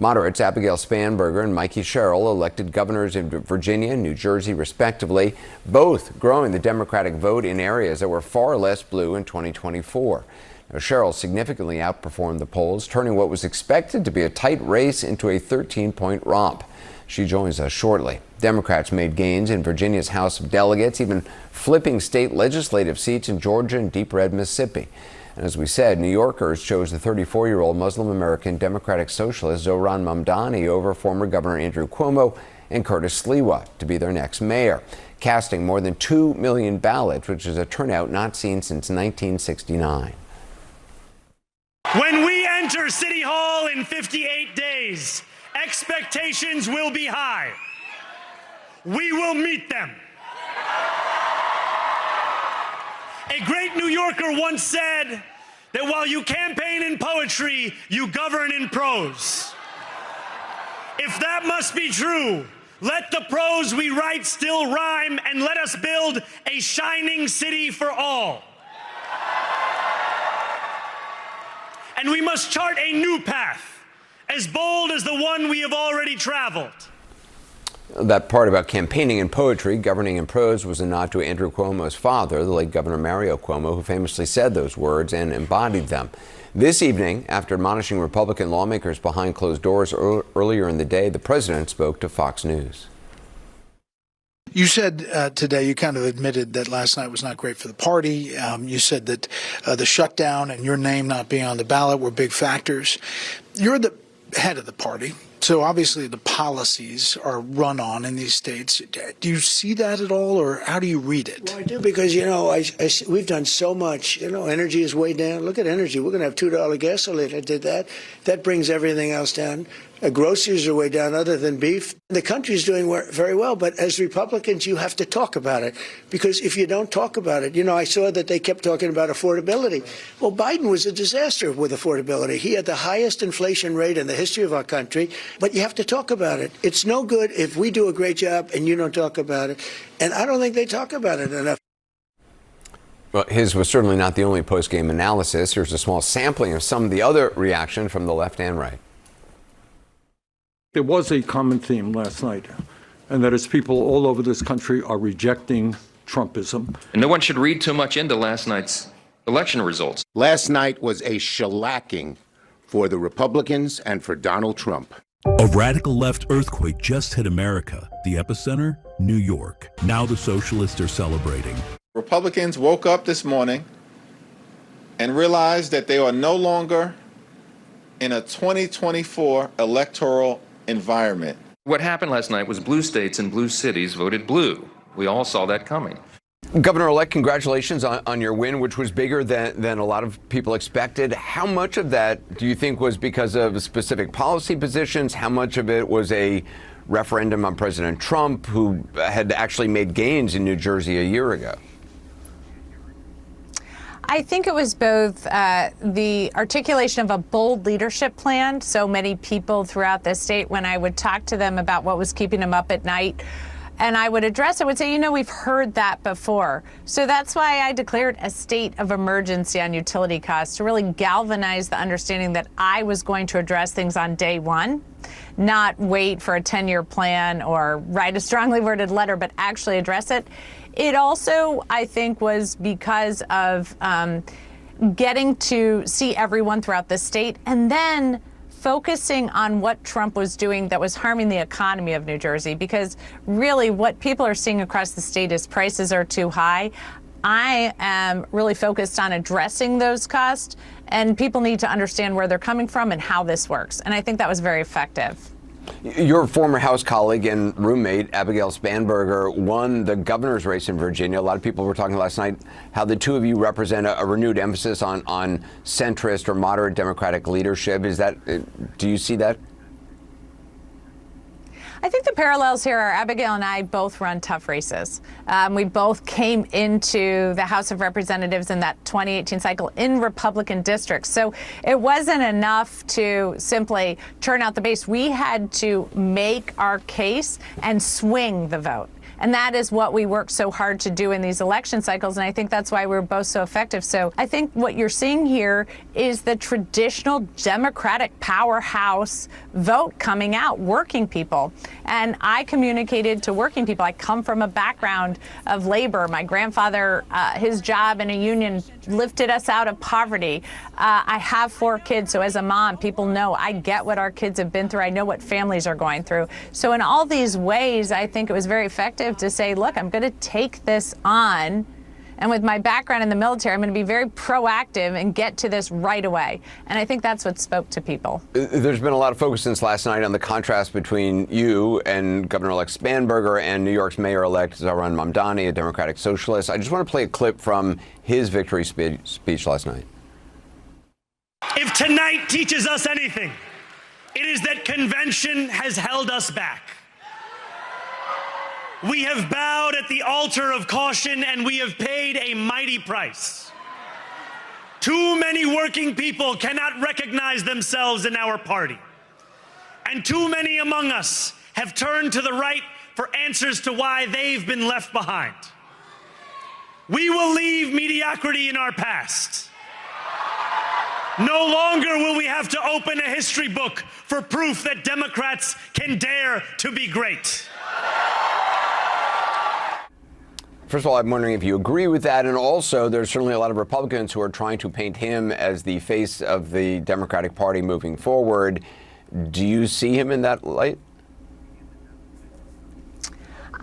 Moderates Abigail Spanberger and Mikie Sherrill elected governors in Virginia and New Jersey, respectively, both growing the Democratic vote in areas that were far less blue in 2024. Now, Sherrill significantly outperformed the polls, turning what was expected to be a tight race into a 13-point romp. She joins us shortly. Democrats made gains in Virginia's House of Delegates, even flipping state legislative seats in Georgia and deep red Mississippi. And as we said, New Yorkers chose the 34-year-old Muslim-American Democratic Socialist Zohran Mamdani over former Governor Andrew Cuomo and Curtis Sliwa to be their next mayor, casting more than 2 million ballots, which is a turnout not seen since 1969. When we enter City Hall in 58 days, expectations will be high. We will meet them. A great New Yorker once said that while you campaign in poetry, you govern in prose. If that must be true, let the prose we write still rhyme, and let us build a shining city for all. And we must chart a new path, as bold as the one we have already traveled. That part about campaigning in poetry, governing in prose, was a nod to Andrew Cuomo's father, the late Governor Mario Cuomo, who famously said those words and embodied them. This evening, after admonishing Republican lawmakers behind closed doors earlier in the day, the president spoke to Fox News. You said today, you kind of admitted that last night was not great for the party. You said that the shutdown and your name not being on the ballot were big factors. You're the head of the party, so obviously the policies are run on in these states. Do you see that at all, or how do you read it? Well, I do, because, we've done so much. Energy is way down. Look at energy. We're going to have $2 gasoline. I did that. That brings everything else down. Groceries are way down, other than beef. The country's doing very well, but as Republicans, you have to talk about it, because if you don't talk about it, I saw that they kept talking about affordability. Well, Biden was a disaster with affordability. He had the highest inflation rate in the history of our country, but you have to talk about it. It's no good if we do a great job and you don't talk about it, and I don't think they talk about it enough. Well, his was certainly not the only post-game analysis. Here's a small sampling of some of the other reaction from the left and right. There was a common theme last night, and that is people all over this country are rejecting Trumpism. And no one should read too much into last night's election results. Last night was a shellacking for the Republicans and for Donald Trump. A radical left earthquake just hit America. The epicenter, New York. Now the socialists are celebrating. Republicans woke up this morning and realized that they are no longer in a 2024 electoral environment. What happened last night was blue states and blue cities voted blue. We all saw that coming. Governor-elect, congratulations on your win, which was bigger than a lot of people expected. How much of that do you think was because of specific policy positions? How much of it was a referendum on President Trump, who had actually made gains in New Jersey a year ago? I think it was both the articulation of a bold leadership plan. So many people throughout the state, when I would talk to them about what was keeping them up at night, and I would address it, would say, we've heard that before. So that's why I declared a state of emergency on utility costs, to really galvanize the understanding that I was going to address things on day one, not wait for a 10-year plan or write a strongly worded letter, but actually address it. It also, I think, was because of getting to see everyone throughout the state, and then focusing on what Trump was doing that was harming the economy of New Jersey, because really what people are seeing across the state is prices are too high. I am really focused on addressing those costs, and people need to understand where they're coming from and how this works. And I think that was very effective. Your former House colleague and roommate, Abigail Spanberger, won the governor's race in Virginia. A lot of people were talking last night how the two of you represent a renewed emphasis on centrist or moderate Democratic leadership. Do you see that? I think the parallels here are Abigail and I both run tough races. We both came into the House of Representatives in that 2018 cycle in Republican districts. So it wasn't enough to simply turn out the base. We had to make our case and swing the vote. And that is what we work so hard to do in these election cycles. And I think that's why we're both so effective. So I think what you're seeing here is the traditional Democratic powerhouse vote coming out, working people. And I communicated to working people. I come from a background of labor. My grandfather, his job in a union lifted us out of poverty. I have 4 kids. So as a mom, people know I get what our kids have been through. I know what families are going through. So in all these ways, I think it was very effective to say, look, I'm going to take this on. And with my background in the military, I'm going to be very proactive and get to this right away. And I think that's what spoke to people. There's been a lot of focus since last night on the contrast between you and Governor-Elect Spanberger and New York's Mayor-elect Zohran Mamdani, a Democratic socialist. I just want to play a clip from his victory speech last night. If tonight teaches us anything, it is that convention has held us back. We have bowed at the altar of caution, and we have paid a mighty price. Too many working people cannot recognize themselves in our party. And too many among us have turned to the right for answers to why they've been left behind. We will leave mediocrity in our past. No longer will we have to open a history book for proof that Democrats can dare to be great. First of all, I'm wondering if you agree with that. And also, there's certainly a lot of Republicans who are trying to paint him as the face of the Democratic Party moving forward. Do you see him in that light?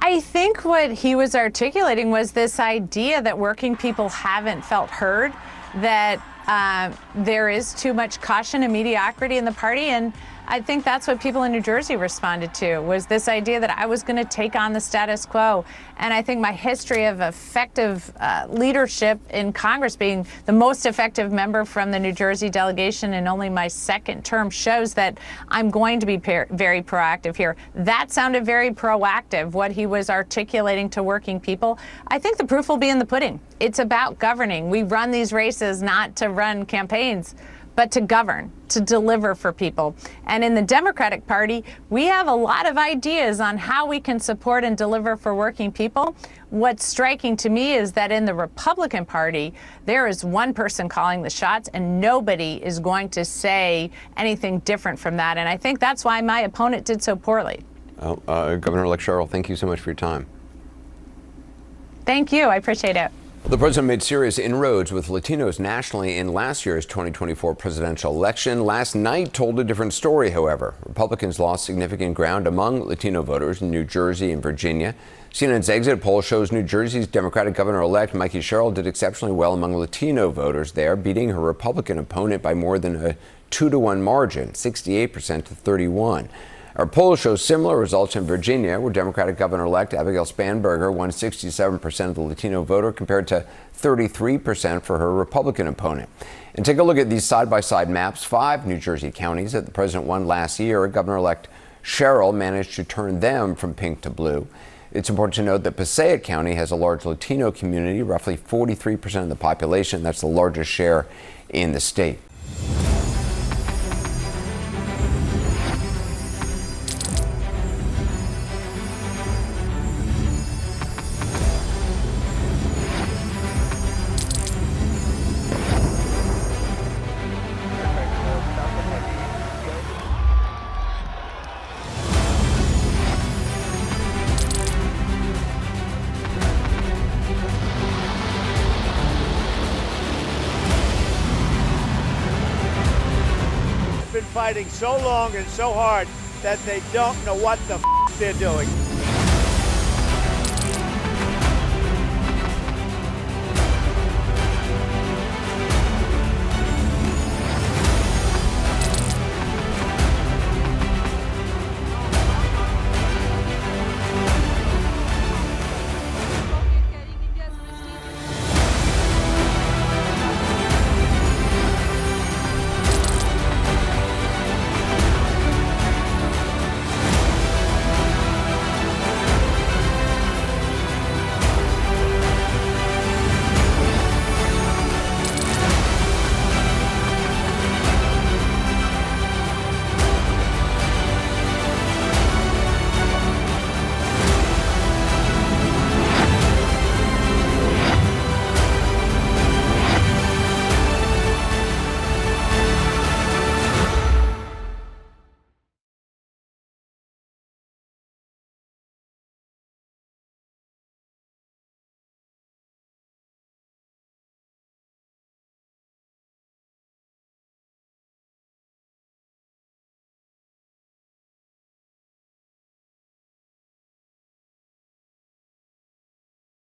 I think what he was articulating was this idea that working people haven't felt heard, that there is too much caution and mediocrity in the party. And I think that's what people in New Jersey responded to, was this idea that I was going to take on the status quo. And I think my history of effective leadership in Congress, being the most effective member from the New Jersey delegation in only my 2nd term, shows that I'm going to be very proactive here. That sounded very proactive, what he was articulating to working people. I think the proof will be in the pudding. It's about governing. We run these races not to run campaigns, but to govern, to deliver for people. And in the Democratic Party, we have a lot of ideas on how we can support and deliver for working people. What's striking to me is that in the Republican Party, there is one person calling the shots, and nobody is going to say anything different from that. And I think that's why my opponent did so poorly. Governor-Elect Sherrill, thank you so much for your time. Thank you. I appreciate it. The president made serious inroads with Latinos nationally in last year's 2024 presidential election. Last night told a different story, however. Republicans lost significant ground among Latino voters in New Jersey and Virginia. CNN's exit poll shows New Jersey's Democratic governor-elect Mikie Sherrill did exceptionally well among Latino voters there, beating her Republican opponent by more than a 2-to-1 margin, 68% to 31%. Our poll shows similar results in Virginia, where Democratic Governor-elect Abigail Spanberger won 67% of the Latino voter compared to 33% for her Republican opponent. And take a look at these side-by-side maps. 5 New Jersey counties that the president won last year, Governor-elect Sherrill managed to turn them from pink to blue. It's important to note that Passaic County has a large Latino community, roughly 43% of the population. That's the largest share in the state. Fighting so long and so hard that they don't know what the they're doing.